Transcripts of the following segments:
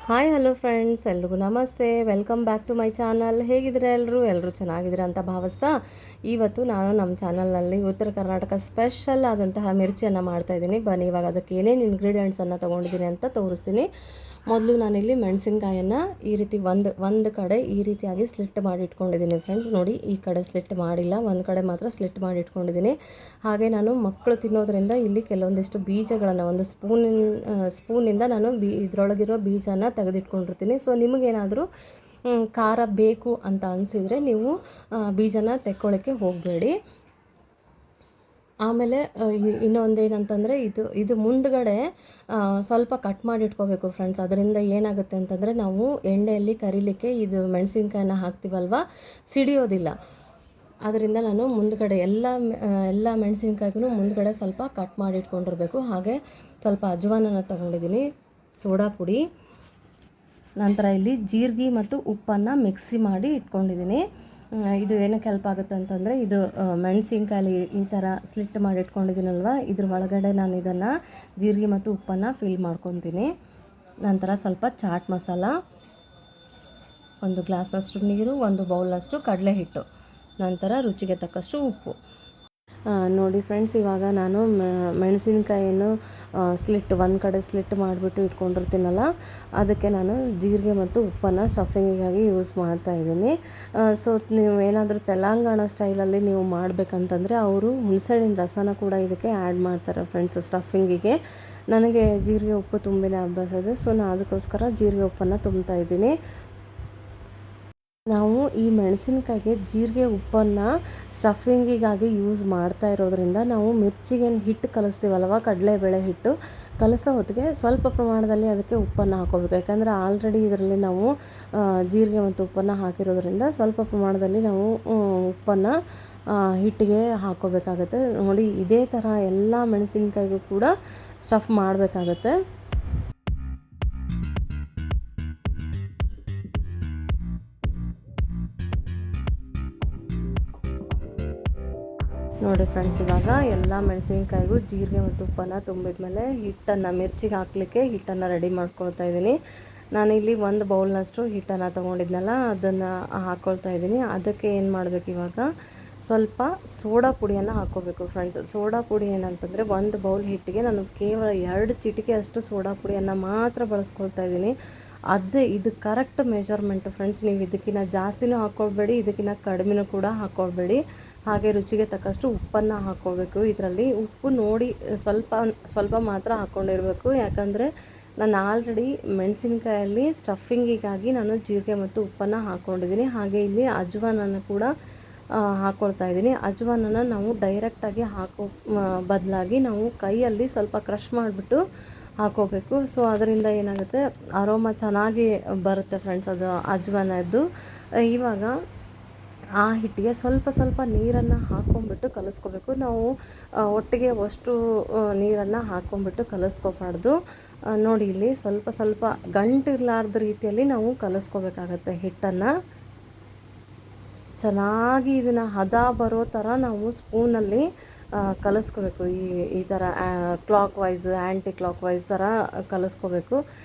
Hi hello friends, ಎಲ್ರಿಗೂ ನಮಸ್ತೆ. Welcome back to my channel. ಹೇಗಿದ್ದೀರಾ ಎಲ್ಲರೂ ಚೆನ್ನಾಗಿದ್ದೀರಾ ಅಂತ ಭಾವಿಸ್ತಾ ಇವತ್ತು ನಾನು ನಮ್ಮ ಚಾನಲ್ನಲ್ಲಿ ಉತ್ತರ ಕರ್ನಾಟಕ ಸ್ಪೆಷಲ್ ಆದಂತಹ ಮಿರ್ಚಿಯನ್ನು ಮಾಡ್ತಾಯಿದ್ದೀನಿ. ಬನ್ನಿ ಇವಾಗ ಅದಕ್ಕೆ ಏನೇನು ಇಂಗ್ರೀಡಿಯೆಂಟ್ಸನ್ನು ತೊಗೊಂಡಿದ್ದೀನಿ ಅಂತ ತೋರಿಸ್ತೀನಿ. ಮೊದಲು ನಾನಿಲ್ಲಿ ಮೆಣಸಿನ್ಕಾಯನ್ನು ಈ ರೀತಿ ಒಂದು ಕಡೆ ಈ ರೀತಿಯಾಗಿ ಸ್ಲಿಟ್ ಮಾಡಿ ಇಟ್ಕೊಂಡಿದ್ದೀನಿ ಫ್ರೆಂಡ್ಸ್. ನೋಡಿ, ಈ ಕಡೆ ಸ್ಲಿಟ್ ಮಾಡಿಲ್ಲ, ಒಂದು ಕಡೆ ಮಾತ್ರ ಸ್ಲಿಟ್ ಮಾಡಿ ಇಟ್ಕೊಂಡಿದ್ದೀನಿ. ಹಾಗೆ ನಾನು ಮಕ್ಕಳು ತಿನ್ನೋದ್ರಿಂದ ಇಲ್ಲಿ ಕೆಲವೊಂದಿಷ್ಟು ಬೀಜಗಳನ್ನು ಒಂದು ಸ್ಪೂನಿಂದ ನಾನು ಇದರೊಳಗಿರೋ ಬೀಜನ ತೆಗೆದಿಟ್ಕೊಂಡಿರ್ತೀನಿ. ಸೊ ನಿಮಗೇನಾದರೂ ಖಾರ ಬೇಕು ಅಂತ ಅನಿಸಿದರೆ ನೀವು ಬೀಜನ ತೆಕ್ಕೊಳ್ಳೋಕ್ಕೆ ಹೋಗಬೇಡಿ. ಆಮೇಲೆ ಇನ್ನೊಂದೇನಂತಂದರೆ ಇದು ಮುಂದ್ಗಡೆ ಸ್ವಲ್ಪ ಕಟ್ ಮಾಡಿ ಇಟ್ಕೋಬೇಕು ಫ್ರೆಂಡ್ಸ್. ಅದರಿಂದ ಏನಾಗುತ್ತೆ ಅಂತಂದರೆ ನಾವು ಎಣ್ಣೆಯಲ್ಲಿ ಕರಿಲಿಕ್ಕೆ ಇದು ಮೆಣಸಿನ್ಕಾಯಿನ ಹಾಕ್ತೀವಲ್ವ, ಸಿಡಿಯೋದಿಲ್ಲ. ಅದರಿಂದ ನಾನು ಮುಂದ್ಗಡೆ ಎಲ್ಲ ಮೆಣಸಿನ್ಕಾಯಿಗೂ ಮುಂದ್ಗಡೆ ಸ್ವಲ್ಪ ಕಟ್ ಮಾಡಿ ಇಟ್ಕೊಂಡಿರಬೇಕು. ಹಾಗೆ ಸ್ವಲ್ಪ ಅಜ್ವಾನನ ತೊಗೊಂಡಿದ್ದೀನಿ, ಸೋಡಾ ಪುಡಿ, ನಂತರ ಇಲ್ಲಿ ಜೀರಿಗೆ ಮತ್ತು ಉಪ್ಪನ್ನು ಮಿಕ್ಸಿ ಮಾಡಿ ಇಟ್ಕೊಂಡಿದ್ದೀನಿ. ಇದು ಏನಕ್ಕೆ ಹೆಲ್ಪ್ ಆಗುತ್ತೆ ಅಂತಂದರೆ ಇದು ಮೆಣಸಿನ್ಕಾಯಿ ಈ ಥರ ಸ್ಲಿಟ್ ಮಾಡಿ ಇಟ್ಕೊಂಡಿದ್ದೀನಲ್ವ, ಇದ್ರ ಒಳಗಡೆ ನಾನು ಇದನ್ನು ಜೀರಿಗೆ ಮತ್ತು ಉಪ್ಪನ್ನು ಫಿಲ್ ಮಾಡ್ಕೊತೀನಿ. ನಂತರ ಸ್ವಲ್ಪ ಚಾಟ್ ಮಸಾಲ, ಒಂದು ಗ್ಲಾಸಷ್ಟು ನೀರು, ಒಂದು ಬೌಲಷ್ಟು ಕಡಲೆ ಹಿಟ್ಟು, ನಂತರ ರುಚಿಗೆ ತಕ್ಕಷ್ಟು ಉಪ್ಪು. ನೋಡಿ ಫ್ರೆಂಡ್ಸ್, ಇವಾಗ ನಾನು ಮೆಣಸಿನ್ಕಾಯಿಯನ್ನು ಒಂದು ಕಡೆ ಸ್ಲಿಟ್ ಮಾಡಿಬಿಟ್ಟು ಇಟ್ಕೊಂಡಿರ್ತೀನಲ್ಲ, ಅದಕ್ಕೆ ನಾನು ಜೀರಿಗೆ ಮತ್ತು ಉಪ್ಪನ್ನು ಸ್ಟಫಿಂಗಿಗಾಗಿ ಯೂಸ್ ಮಾಡ್ತಾಯಿದ್ದೀನಿ. ಸೊ ನೀವು ಏನಾದರೂ ತೆಲಂಗಾಣ ಸ್ಟೈಲಲ್ಲಿ ನೀವು ಮಾಡಬೇಕಂತಂದರೆ ಅವರು ಹುಣಸೆಹಣ್ಣಿನ ರಸನ ಕೂಡ ಇದಕ್ಕೆ ಆ್ಯಡ್ ಮಾಡ್ತಾರೆ ಫ್ರೆಂಡ್ಸ್ ಸ್ಟಫಿಂಗಿಗೆ. ನನಗೆ ಜೀರಿಗೆ ಉಪ್ಪು ತುಂಬಿನ ಅಭ್ಯಾಸ ಇದೆ, ಸೊ ನಾನು ಅದಕ್ಕೋಸ್ಕರ ಜೀರಿಗೆ ಉಪ್ಪನ್ನು ತುಂಬ್ತಾಯಿದ್ದೀನಿ. ನಾವು ಈ ಮೆಣಸಿನ್ಕಾಯಿಗೆ ಜೀರಿಗೆ ಉಪ್ಪನ್ನು ಸ್ಟಫಿಂಗಿಗಾಗಿ ಯೂಸ್ ಮಾಡ್ತಾ ಇರೋದ್ರಿಂದ ನಾವು ಮಿರ್ಚಿಗೆ ಹಿಟ್ಟು ಕಲಿಸ್ತೀವಲ್ವ, ಕಡಲೆಬೇಳೆ ಹಿಟ್ಟು ಕಲಸೋ ಹೊತ್ತಿಗೆ ಸ್ವಲ್ಪ ಪ್ರಮಾಣದಲ್ಲಿ ಅದಕ್ಕೆ ಉಪ್ಪನ್ನು ಹಾಕೋಬೇಕು. ಯಾಕಂದರೆ ಆಲ್ರೆಡಿ ಇದರಲ್ಲಿ ನಾವು ಜೀರಿಗೆ ಮತ್ತು ಉಪ್ಪನ್ನು ಹಾಕಿರೋದ್ರಿಂದ ಸ್ವಲ್ಪ ಪ್ರಮಾಣದಲ್ಲಿ ನಾವು ಉಪ್ಪನ್ನು ಹಿಟ್ಟಿಗೆ ಹಾಕೋಬೇಕಾಗತ್ತೆ. ನೋಡಿ, ಇದೇ ಥರ ಎಲ್ಲ ಮೆಣಸಿನ್ಕಾಯಿಗೂ ಕೂಡ ಸ್ಟಫ್ ಮಾಡಬೇಕಾಗತ್ತೆ. ನೋಡಿ ಫ್ರೆಂಡ್ಸ್, ಇವಾಗ ಎಲ್ಲ ಮೆಣಸಿನ್ಕಾಯಿಗೂ ಜೀರಿಗೆ ಮತ್ತು ಉಪ್ಪನ್ನು ತುಂಬಿದ್ಮೇಲೆ ಮಿರ್ಚಿಗೆ ಹಾಕಲಿಕ್ಕೆ ಹಿಟ್ಟನ್ನು ರೆಡಿ ಮಾಡ್ಕೊಳ್ತಾ ಇದ್ದೀನಿ. ನಾನಿಲ್ಲಿ ಒಂದು ಬೌಲ್ನಷ್ಟು ಹಿಟ್ಟನ್ನು ತೊಗೊಂಡಿದ್ನಲ್ಲ, ಅದನ್ನು ಹಾಕ್ಕೊಳ್ತಾ ಇದ್ದೀನಿ. ಅದಕ್ಕೆ ಏನು ಮಾಡಬೇಕು, ಇವಾಗ ಸ್ವಲ್ಪ ಸೋಡಾ ಪುಡಿಯನ್ನು ಹಾಕ್ಕೋಬೇಕು ಫ್ರೆಂಡ್ಸ್. ಸೋಡಾ ಪುಡಿ ಏನಂತಂದರೆ ಒಂದು ಬೌಲ್ ಹಿಟ್ಟಿಗೆ ನಾನು ಕೇವಲ 2 ಚಿಟಿಕೆ ಅಷ್ಟು ಸೋಡಾ ಪುಡಿಯನ್ನು ಮಾತ್ರ ಬಳಸ್ಕೊಳ್ತಾ ಇದ್ದೀನಿ. ಇದು ಕರೆಕ್ಟ್ ಮೆಜರ್ಮೆಂಟ್ ಫ್ರೆಂಡ್ಸ್. ನೀವು ಇದಕ್ಕಿಂತ ಜಾಸ್ತಿನೂ ಹಾಕ್ಕೊಳ್ಬೇಡಿ, ಇದಕ್ಕಿಂತ ಕಡಿಮೆನೂ ಕೂಡ ಹಾಕ್ಕೊಳ್ಬೇಡಿ. ಹಾಗೆ ರುಚಿಗೆ ತಕ್ಕಷ್ಟು ಉಪ್ಪನ್ನು ಹಾಕ್ಕೋಬೇಕು. ಇದರಲ್ಲಿ ಉಪ್ಪು ನೋಡಿ ಸ್ವಲ್ಪ ಮಾತ್ರ ಹಾಕ್ಕೊಂಡಿರಬೇಕು. ಯಾಕಂದರೆ ನಾನು ಆಲ್ರೆಡಿ ಮೆಣಸಿನ್ಕಾಯಲ್ಲಿ ಸ್ಟಫಿಂಗಿಗಾಗಿ ನಾನು ಜೀರಿಗೆ ಮತ್ತು ಉಪ್ಪನ್ನು ಹಾಕ್ಕೊಂಡಿದ್ದೀನಿ. ಹಾಗೆ ಇಲ್ಲಿ ಅಜ್ವಾನನ್ನು ಕೂಡ ಹಾಕ್ಕೊಳ್ತಾ ಇದ್ದೀನಿ. ಅಜ್ವಾನನ್ನು ನಾವು ಡೈರೆಕ್ಟಾಗಿ ಹಾಕೋ ಬದಲಾಗಿ ನಾವು ಕೈಯಲ್ಲಿ ಸ್ವಲ್ಪ ಕ್ರಷ್ ಮಾಡಿಬಿಟ್ಟು ಹಾಕ್ಕೋಬೇಕು. ಸೊ ಅದರಿಂದ ಏನಾಗುತ್ತೆ, ಅರೋಮಾ ಚೆನ್ನಾಗಿ ಬರುತ್ತೆ ಫ್ರೆಂಡ್ಸ್, ಅದು ಅಜ್ವಾನದ್ದು. ಇವಾಗ ಆ ಹಿಟ್ಟಿಗೆ ಸ್ವಲ್ಪ ನೀರನ್ನು ಹಾಕ್ಕೊಂಬಿಟ್ಟು ಕಲಿಸ್ಕೋಬೇಕು. ನಾವು ಒಟ್ಟಿಗೆ ಅಷ್ಟು ನೀರನ್ನು ಹಾಕ್ಕೊಂಬಿಟ್ಟು ಕಲಿಸ್ಕೋಬಾರ್ದು. ನೋಡಿ, ಇಲ್ಲಿ ಸ್ವಲ್ಪ ಗಂಟಿರಲಾರ್ದ ರೀತಿಯಲ್ಲಿ ನಾವು ಕಲಿಸ್ಕೋಬೇಕಾಗತ್ತೆ ಹಿಟ್ಟನ್ನು. ಚೆನ್ನಾಗಿ ಇದನ್ನು ಹದ ಬರೋ ಥರ ನಾವು ಸ್ಪೂನಲ್ಲಿ ಕಲಿಸ್ಕೋಬೇಕು. ಈ ಥರ clockwise, anticlockwise ಥರ ಕಲಿಸ್ಕೋಬೇಕು.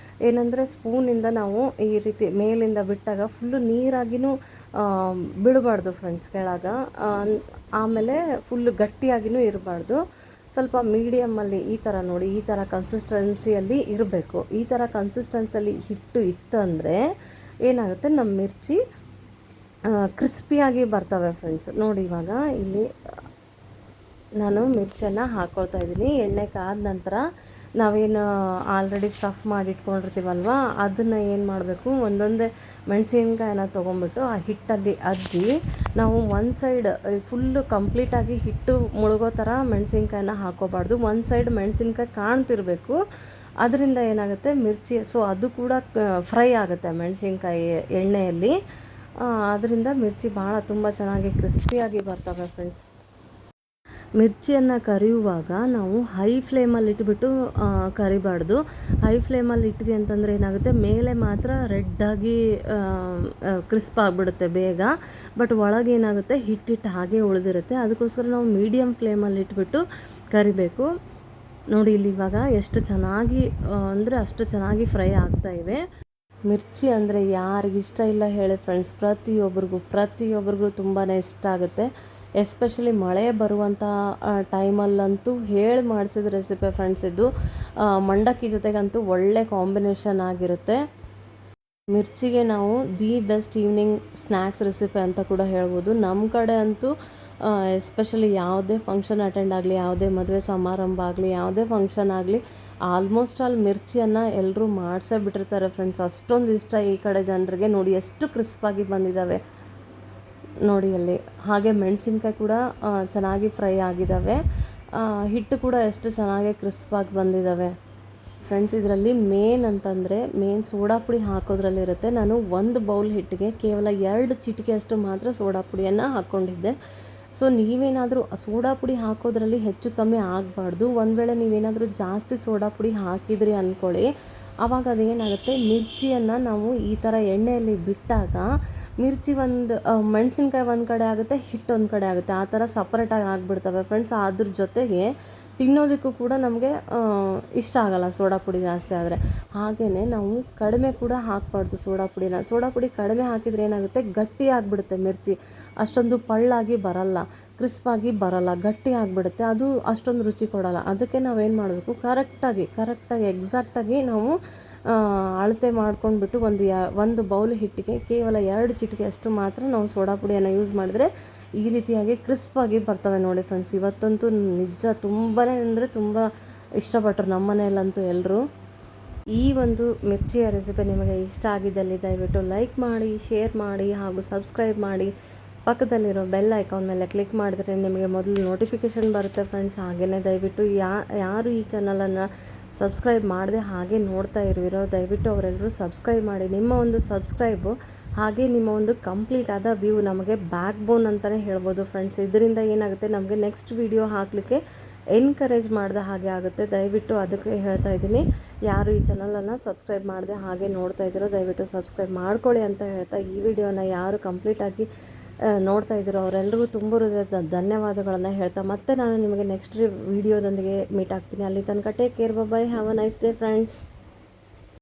ಏನಂದರೆ ಸ್ಪೂನಿಂದ ನಾವು ಈ ರೀತಿ ಮೇಲಿಂದ ಬಿಟ್ಟಾಗ ಫುಲ್ಲು ನೀರಾಗಿನೂ ಬಿಡಬಾರ್ದು ಫ್ರೆಂಡ್ಸ್ ಕೆಳಗೆ. ಆಮೇಲೆ ಫುಲ್ಲು ಗಟ್ಟಿಯಾಗಿಯೂ ಇರಬಾರ್ದು. ಸ್ವಲ್ಪ ಮೀಡಿಯಮ್ಮಲ್ಲಿ ಈ ಥರ ನೋಡಿ, ಈ ಥರ ಕನ್ಸಿಸ್ಟೆನ್ಸಿಯಲ್ಲಿ ಇರಬೇಕು. ಈ ಥರ ಕನ್ಸಿಸ್ಟೆನ್ಸಿಯಲ್ಲಿ ಹಿಟ್ಟು ಇತ್ತಂದರೆ ಏನಾಗುತ್ತೆ, ನಮ್ಮ ಮಿರ್ಚಿ ಕ್ರಿಸ್ಪಿಯಾಗಿ ಬರ್ತವೆ ಫ್ರೆಂಡ್ಸ್. ನೋಡಿ, ಇವಾಗ ಇಲ್ಲಿ ನಾನು ಮಿರ್ಚನ್ನು ಹಾಕ್ಕೊಳ್ತಾ ಇದ್ದೀನಿ. ಎಣ್ಣೆ ಕಾದ ನಂತರ ನಾವೇನು ಆಲ್ರೆಡಿ ಸ್ಟಫ್ ಮಾಡಿ ಇಟ್ಕೊಂಡಿರ್ತೀವಲ್ವ, ಅದನ್ನು ಏನು ಮಾಡಬೇಕು, ಒಂದೊಂದೇ ಮೆಣಸಿನ್ಕಾಯಿನ ತೊಗೊಂಬಿಟ್ಟು ಆ ಹಿಟ್ಟಲ್ಲಿ ಅದ್ದಿ ನಾವು ಒಂದು ಸೈಡ್ ಫುಲ್ಲು ಕಂಪ್ಲೀಟಾಗಿ ಹಿಟ್ಟು ಮುಳುಗೋ ಥರ ಮೆಣಸಿನ್ಕಾಯಿನ ಹಾಕ್ಕೋಬಾರ್ದು. ಒಂದು ಸೈಡ್ ಮೆಣಸಿನ್ಕಾಯಿ ಕಾಣ್ತಿರಬೇಕು. ಅದರಿಂದ ಏನಾಗುತ್ತೆ, ಮಿರ್ಚಿ ಅದು ಕೂಡ ಫ್ರೈ ಆಗುತ್ತೆ ಮೆಣಸಿನ್ಕಾಯಿ ಎಣ್ಣೆಯಲ್ಲಿ. ಅದರಿಂದ ಮಿರ್ಚಿ ತುಂಬ ಚೆನ್ನಾಗಿ ಕ್ರಿಸ್ಪಿಯಾಗಿ ಬರ್ತವೆ ಫ್ರೆಂಡ್ಸ್. ಮಿರ್ಚಿಯನ್ನು ಕರಿಯುವಾಗ ನಾವು ಹೈ ಫ್ಲೇಮಲ್ಲಿ ಇಟ್ಬಿಟ್ಟು ಕರಿಬಾರ್ದು. ಹೈ ಫ್ಲೇಮಲ್ಲಿ ಇಟ್ಟಿದೆ ಅಂತಂದರೆ ಏನಾಗುತ್ತೆ, ಮೇಲೆ ಮಾತ್ರ ರೆಡ್ಡಾಗಿ ಕ್ರಿಸ್ಪ್ ಆಗಿಬಿಡುತ್ತೆ ಬೇಗ, ಬಟ್ ಒಳಗೆ ಏನಾಗುತ್ತೆ, ಹಿಟ್ಟಿಟ್ಟು ಹಾಗೆ ಉಳಿದಿರುತ್ತೆ. ಅದಕ್ಕೋಸ್ಕರ ನಾವು ಮೀಡಿಯಮ್ ಫ್ಲೇಮಲ್ಲಿ ಇಟ್ಬಿಟ್ಟು ಕರಿಬೇಕು. ನೋಡಿ, ಇಲ್ಲಿ ಇವಾಗ ಎಷ್ಟು ಚೆನ್ನಾಗಿ ಅಂದರೆ ಅಷ್ಟು ಚೆನ್ನಾಗಿ ಫ್ರೈ ಆಗ್ತಾಯಿವೆ. ಮಿರ್ಚಿ ಅಂದರೆ ಯಾರಿಗಿಷ್ಟ ಇಲ್ಲ ಹೇಳಿ ಫ್ರೆಂಡ್ಸ್, ಪ್ರತಿಯೊಬ್ಬರಿಗೂ ತುಂಬಾ ಇಷ್ಟ ಆಗುತ್ತೆ. ಎಸ್ಪೆಷಲಿ ಮಳೆ ಬರುವಂಥ ಟೈಮಲ್ಲಂತೂ ಹೇಳಿ ಮಾಡಿಸಿದ ರೆಸಿಪಿ ಫ್ರೆಂಡ್ಸ್ ಇದು. ಮಂಡಕ್ಕಿ ಜೊತೆಗಂತೂ ಒಳ್ಳೆ ಕಾಂಬಿನೇಷನ್ ಆಗಿರುತ್ತೆ. ಮಿರ್ಚಿಗೆ ನಾವು the best evening snacks recipe ಅಂತ ಕೂಡ ಹೇಳ್ಬೋದು. ನಮ್ಮ ಕಡೆ ಅಂತೂ ಎಸ್ಪೆಷಲಿ ಯಾವುದೇ ಫಂಕ್ಷನ್ ಅಟೆಂಡ್ ಆಗಲಿ, ಯಾವುದೇ ಮದುವೆ ಸಮಾರಂಭ ಆಗಲಿ, ಯಾವುದೇ ಫಂಕ್ಷನ್ ಆಗಲಿ, ಆಲ್ಮೋಸ್ಟ್ ಆಲ್ ಮಿರ್ಚಿಯನ್ನು ಎಲ್ಲರೂ ಮಾಡಿಸೇ ಬಿಟ್ಟಿರ್ತಾರೆ ಫ್ರೆಂಡ್ಸ್. ಅಷ್ಟೊಂದು ಇಷ್ಟ ಈ ಕಡೆ ಜನರಿಗೆ. ನೋಡಿ ಎಷ್ಟು ಕ್ರಿಸ್ಪಾಗಿ ಬಂದಿದ್ದಾವೆ ನೋಡಿ ಅಲ್ಲಿ. ಹಾಗೆ ಮೆಣಸಿನ್ಕಾಯಿ ಕೂಡ ಚೆನ್ನಾಗಿ ಫ್ರೈ ಆಗಿದ್ದಾವೆ. ಹಿಟ್ಟು ಕೂಡ ಎಷ್ಟು ಚೆನ್ನಾಗಿ ಕ್ರಿಸ್ಪಾಗಿ ಬಂದಿದ್ದಾವೆ ಫ್ರೆಂಡ್ಸ್. ಇದರಲ್ಲಿ ಮೇನ್ ಸೋಡಾ ಪುಡಿ ಹಾಕೋದ್ರಲ್ಲಿರುತ್ತೆ. ನಾನು 1 ಬೌಲ್ ಹಿಟ್ಟಿಗೆ ಕೇವಲ 2 ಚಿಟಿಕೆಯಷ್ಟು ಮಾತ್ರ ಸೋಡಾ ಪುಡಿಯನ್ನು ಹಾಕ್ಕೊಂಡಿದ್ದೆ. ಸೊ ನೀವೇನಾದರೂ ಸೋಡಾ ಪುಡಿ ಹಾಕೋದ್ರಲ್ಲಿ ಹೆಚ್ಚು ಕಮ್ಮಿ ಆಗಬಾರ್ದು. ಒಂದು ವೇಳೆ ನೀವೇನಾದರೂ ಜಾಸ್ತಿ ಸೋಡಾ ಪುಡಿ ಹಾಕಿದ್ರಿ ಅಂದ್ಕೊಳ್ಳಿ, ಆವಾಗ ಅದೇನಾಗುತ್ತೆ, ಮಿರ್ಚಿಯನ್ನು ನಾವು ಈ ಥರ ಎಣ್ಣೆಯಲ್ಲಿ ಬಿಟ್ಟಾಗ ಮಿರ್ಚಿ ಮೆಣಸಿನ್ಕಾಯಿ ಒಂದು ಕಡೆ ಆಗುತ್ತೆ, ಹಿಟ್ಟು ಒಂದು ಕಡೆ ಆಗುತ್ತೆ. ಆ ಥರ ಸಪ್ರೇಟಾಗಿ ಆಗಿಬಿಡ್ತವೆ ಫ್ರೆಂಡ್ಸ್. ಅದ್ರ ಜೊತೆಗೆ ತಿನ್ನೋದಕ್ಕೂ ಕೂಡ ನಮಗೆ ಇಷ್ಟ ಆಗಲ್ಲ ಸೋಡಾ ಪುಡಿ ಜಾಸ್ತಿ ಆದರೆ. ಹಾಗೆಯೇ ನಾವು ಕಡಿಮೆ ಕೂಡ ಹಾಕಬಾರ್ದು ಸೋಡಾ ಪುಡಿ ಕಡಿಮೆ ಹಾಕಿದರೆ ಏನಾಗುತ್ತೆ, ಗಟ್ಟಿ ಆಗಿಬಿಡುತ್ತೆ ಮಿರ್ಚಿ. ಅಷ್ಟೊಂದು ಪಳ್ಳಾಗಿ ಬರಲ್ಲ, ಕ್ರಿಸ್ಪಾಗಿ ಬರಲ್ಲ, ಗಟ್ಟಿ ಆಗಿಬಿಡುತ್ತೆ. ಅದು ಅಷ್ಟೊಂದು ರುಚಿ ಕೊಡಲ್ಲ. ಅದಕ್ಕೆ ನಾವೇನು ಮಾಡಬೇಕು, ಕರೆಕ್ಟಾಗಿ ಎಕ್ಸಾಕ್ಟಾಗಿ ನಾವು ಅಳತೆ ಮಾಡ್ಕೊಂಡ್ಬಿಟ್ಟು ಒಂದು ಬೌಲ್ ಹಿಟ್ಟಿಗೆ ಕೇವಲ 2 ಚಿಟಿಕೆ ಅಷ್ಟು ಮಾತ್ರ ನಾವು ಸೋಡಾ ಪುಡಿಯನ್ನು ಯೂಸ್ ಮಾಡಿದರೆ ಈ ರೀತಿಯಾಗಿ ಕ್ರಿಸ್ಪಾಗಿ ಬರ್ತವೆ ನೋಡಿ ಫ್ರೆಂಡ್ಸ್. ಇವತ್ತಂತೂ ನಿಜ ತುಂಬಾ ಅಂದರೆ ತುಂಬ ಇಷ್ಟಪಟ್ಟರು ನಮ್ಮ ಮನೆಯಲ್ಲಂತೂ ಎಲ್ಲರೂ. ಈ ಒಂದು ಮಿರ್ಚಿಯ ರೆಸಿಪಿ ನಿಮಗೆ ಇಷ್ಟ ಆಗಿದ್ದಲ್ಲಿ ದಯವಿಟ್ಟು ಲೈಕ್ ಮಾಡಿ, ಶೇರ್ ಮಾಡಿ ಹಾಗೂ ಸಬ್ಸ್ಕ್ರೈಬ್ ಮಾಡಿ. ಪಕ್ಕದಲ್ಲಿರೋ ಬೆಲ್ ಐಕಾನ್ ಮೇಲೆ ಕ್ಲಿಕ್ ಮಾಡಿದ್ರೆ ನಿಮಗೆ ಮೊದಲು ನೋಟಿಫಿಕೇಷನ್ ಬರುತ್ತೆ ಫ್ರೆಂಡ್ಸ್. ಹಾಗೆಯೇ ದಯವಿಟ್ಟು ಯಾರು ಈ ಚಾನಲನ್ನು ಸಬ್ಸ್ಕ್ರೈಬ್ ಮಾಡದೆ ಹಾಗೆ ನೋಡ್ತಾ ಇರುವಿರೋ ದಯವಿಟ್ಟು ಅವರೆಲ್ಲರೂ ಸಬ್ಸ್ಕ್ರೈಬ್ ಮಾಡಿ. ನಿಮ್ಮ ಒಂದು ಸಬ್ಸ್ಕ್ರೈಬು ಹಾಗೆ ನಿಮ್ಮ ಒಂದು ಕಂಪ್ಲೀಟ್ ಆದ ವ್ಯೂ ನಮಗೆ ಬ್ಯಾಕ್ ಬೋನ್ ಅಂತಲೇ ಹೇಳ್ಬೋದು ಫ್ರೆಂಡ್ಸ್. ಇದರಿಂದ ಏನಾಗುತ್ತೆ, ನಮಗೆ ನೆಕ್ಸ್ಟ್ ವಿಡಿಯೋ ಹಾಕಲಿಕ್ಕೆ ಎನ್ಕರೇಜ್ ಮಾಡಿದ ಹಾಗೆ ಆಗುತ್ತೆ. ದಯವಿಟ್ಟು ಅದಕ್ಕೆ ಹೇಳ್ತಾ ಇದ್ದೀನಿ, ಯಾರು ಈ ಚಾನಲನ್ನು ಸಬ್ಸ್ಕ್ರೈಬ್ ಮಾಡದೆ ಹಾಗೆ ನೋಡ್ತಾ ಇದ್ದೀರೋ ದಯವಿಟ್ಟು ಸಬ್ಸ್ಕ್ರೈಬ್ ಮಾಡ್ಕೊಳ್ಳಿ ಅಂತ ಹೇಳ್ತಾ, ಈ ವಿಡಿಯೋನ ಯಾರು ಕಂಪ್ಲೀಟಾಗಿ ನೋಡ್ತಾ ಇದ್ದೀರೋ ಅವರೆಲ್ಲರಿಗೂ ತುಂಬ ಹೃದಯದ ಧನ್ಯವಾದಗಳನ್ನು ಹೇಳ್ತಾ, ಮತ್ತೆ ನಾನು ನಿಮಗೆ ನೆಕ್ಸ್ಟ್ ವಿಡಿಯೋದೊಂದಿಗೆ ಮೀಟ್ ಆಗ್ತೀನಿ. ಅಲ್ಲಿ ತನಕ take care, by, have a nice day friends.